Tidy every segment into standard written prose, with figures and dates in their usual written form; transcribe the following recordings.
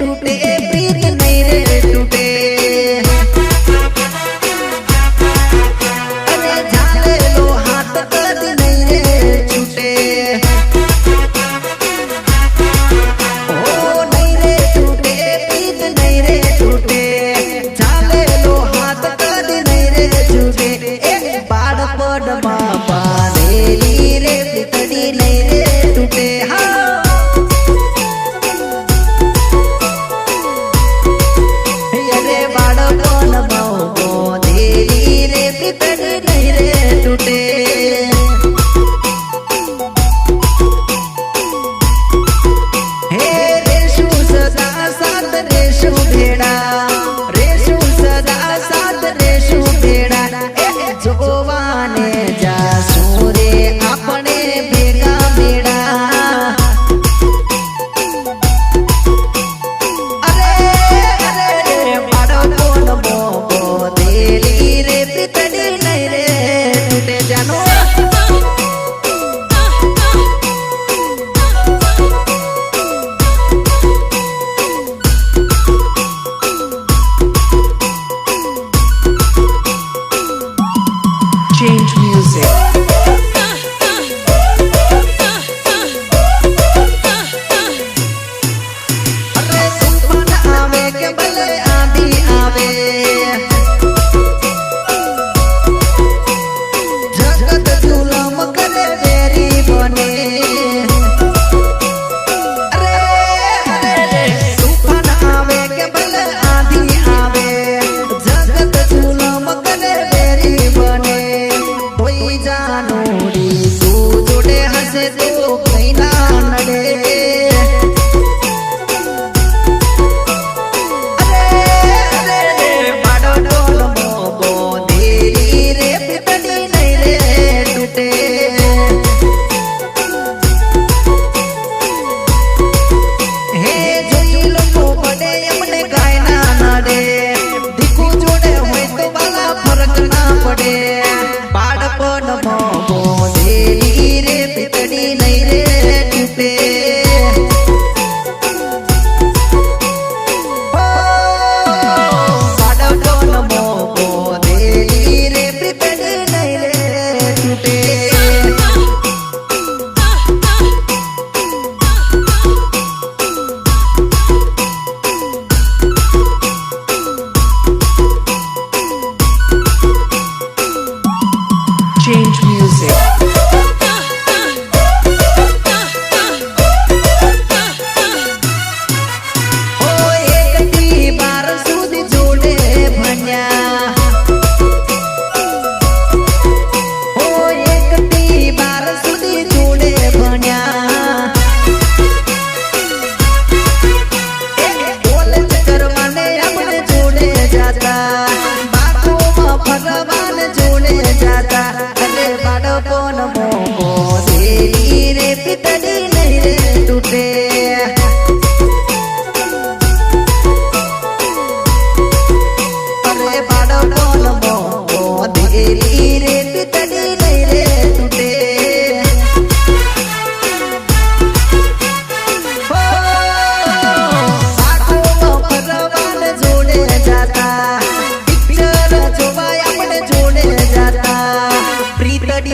टूटे प्रीत नहीं रे टूटे अरे झाले लो हाथ कद नहीं रे छूटे ओ नहीं रे टूटे प्रीत नहीं रे टूटे झाले लो हाथ कद नहीं रे छूटे एक बाड़ पड़ बाबा रेली रे पितड़ी नहीं रे टूटे हाँ Change music. अरे तूफान आवे के भले आंधी आवे जगत जुलम करे तेरी बने अरे अरे तूफान आवे के भले आंधी आवे जगत जुलम करे तेरी बने कोई जानो री तू जोड़े हंसे तो कहीं ना नड़े Change music.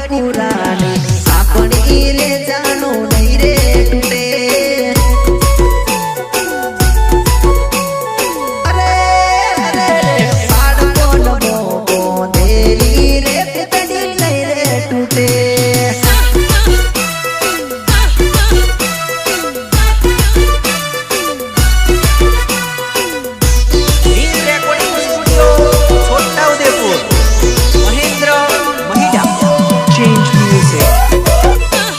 पुरानी आपण इले जानो नहीं रे टूटे अरे अरे पाड़ कोन मोको देली रे पितड़ी नहीं रे टूटे Change music.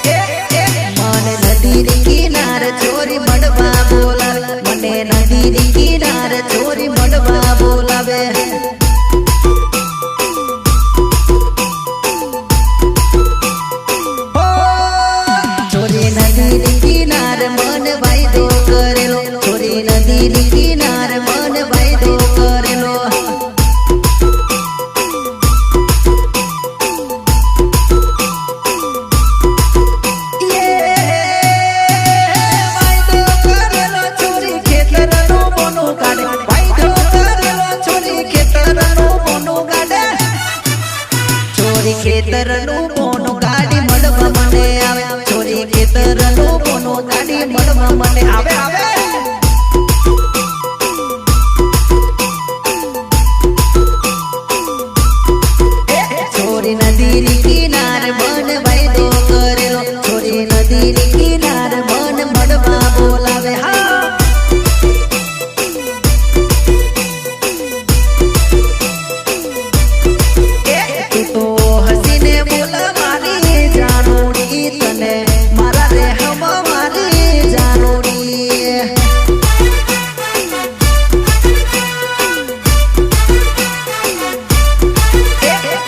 मने नदी रे किनारे चोरी मडवा बोला मने नदी रे किनारे चोरी मडवा बोलावे चोरी नदी रे किनारे मन भाई दो करेलो चोरी नदी रे किनारे मन भाई दो करेलो ये ખેતરનું પોનું ગાડી મળવા મને આવે છોરી ખેતરનું પોનું ગાડી મળવા મને આવે આવે છોરી નદીની કિનારે બન વાયદો કરેલો છોરી નદીની કિનારે બન મળવા બોલાવે હા તું તો હસીને બોલ મારી જાનુડી તને મારા રે હમ મારી જાનુડી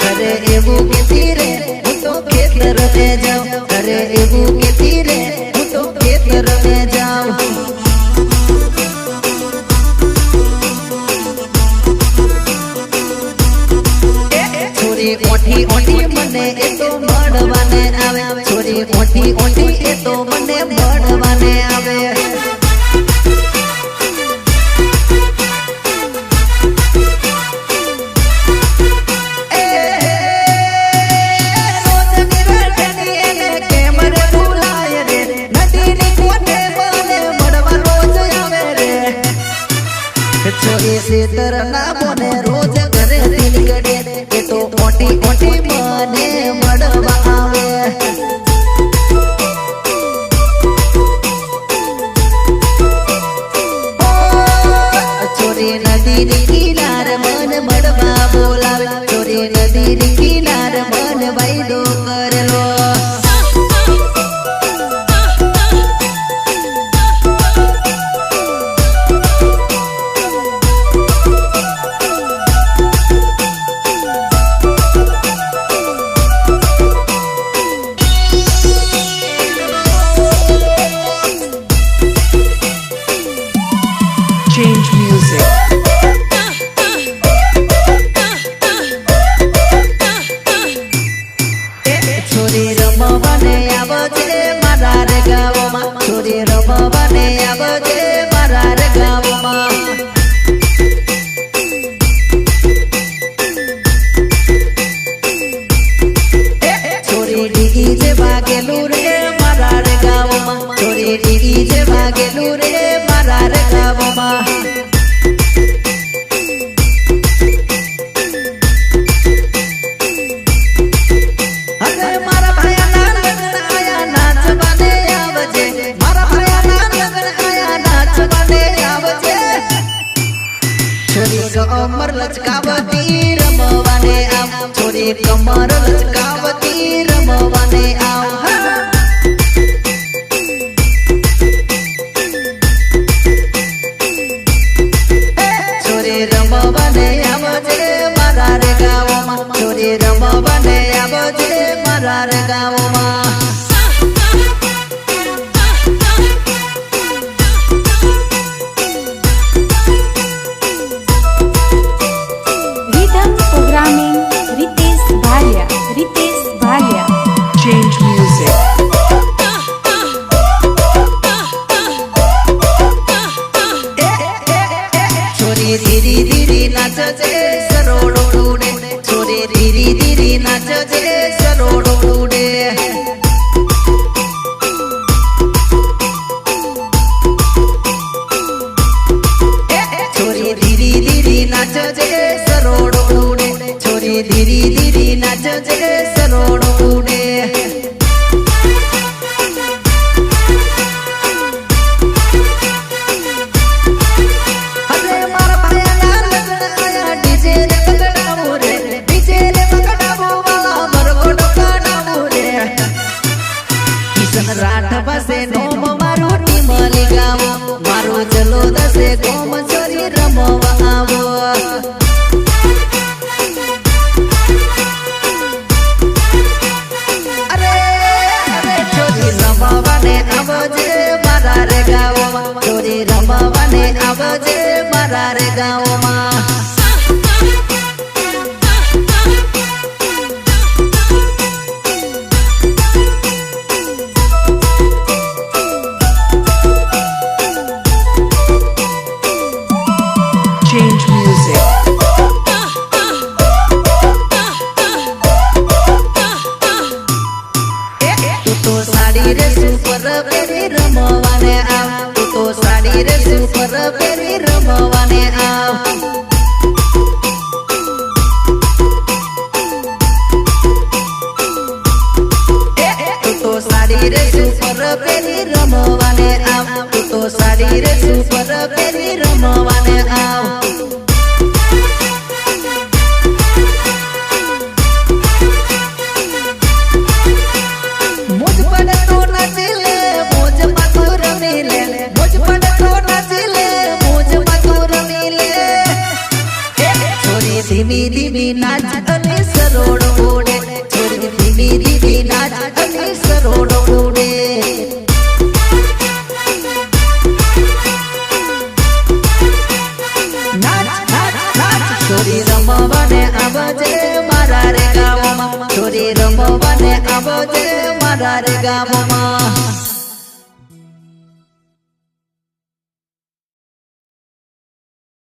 અરે એવું કેતી રે હું તો ખેતર ને જાઉં અરે એવું કેતી રે હું તો ખેતર ને જાઉં છોરી ઓઠી ઓઠી મને એ તો મળવાને આવે છોરી ઓઠી ઓઠી એ તો મને મળવાને આવે ખેતર ના બોને રોજ ઘરે નીકળે એ તો ઓટી ઓટી મને મળવા આવે છોરી નદીની કિનારે મન મળવા બોલાવે છોરી નદીની કિનારે મન વાયદો કરેલો Change music. છોરી રમવાને આવજે મારા રે ગામમાં છોરી રમવાને આવજે મારા રે ગામમાં છોરી ડીજે વાગેલું રે મારા રે ગામમાં છોરી ડીજે વાગેલું રે મારા રે ગામમાં કમર લચકાવતી રમવાને આવ છોરી કમર લચકાવતી રમવાને આવ છોરી રમવાને આવજે મારા રે ગામમાં છોરી રમવાને આવજે મારા રે ગામમાં Change music. છોરી ધીરી ધીરી નાચજે સરોડો ઉડે છોરી ધીરી ધીરી નાચજે સરોડો ઉડે છોરી ધીરી ધીરી નાચજે સરોડો ઉડે છોરી ધીરી ધીરી નાચજે સરોડો ઉડે રાઠ પાસે નોમ મારું ટીમલી ગાવો મારો ચલો દસે ગોમ છોરી રમવા આવો અરે અરે છોરી રમવાને આવજે મારા રે ગાવમાં છોરી રમવાને આવજે મારા રે ગાવમાં Change music. તો સાડી રે સુપર પહેરી રમવાને આવ તું તો સાડી રે સુપર પહેરી રમવાને આવ તું તો સાડી રે સુપર પહેરી રમવાને આવ તું તો સાડી રે સુપર પહેરી રમવાને આવ મુજ પડે તો નાચી લે મોજમાં તું રમી લે મુજ પડે તો નાચી લે મોજમાં તું રમી લે છોરી ધીમી ધીમી નાચ અને સરોડ ઉડે છોરી ધીમી ધીમી નાચ અને સરોડ ઉડે નાચ નાચ નાચ છોરી રમવાને આવજે મારા રે ગામમાં છોરી રમવાને આવજે મારા રે ગામમાં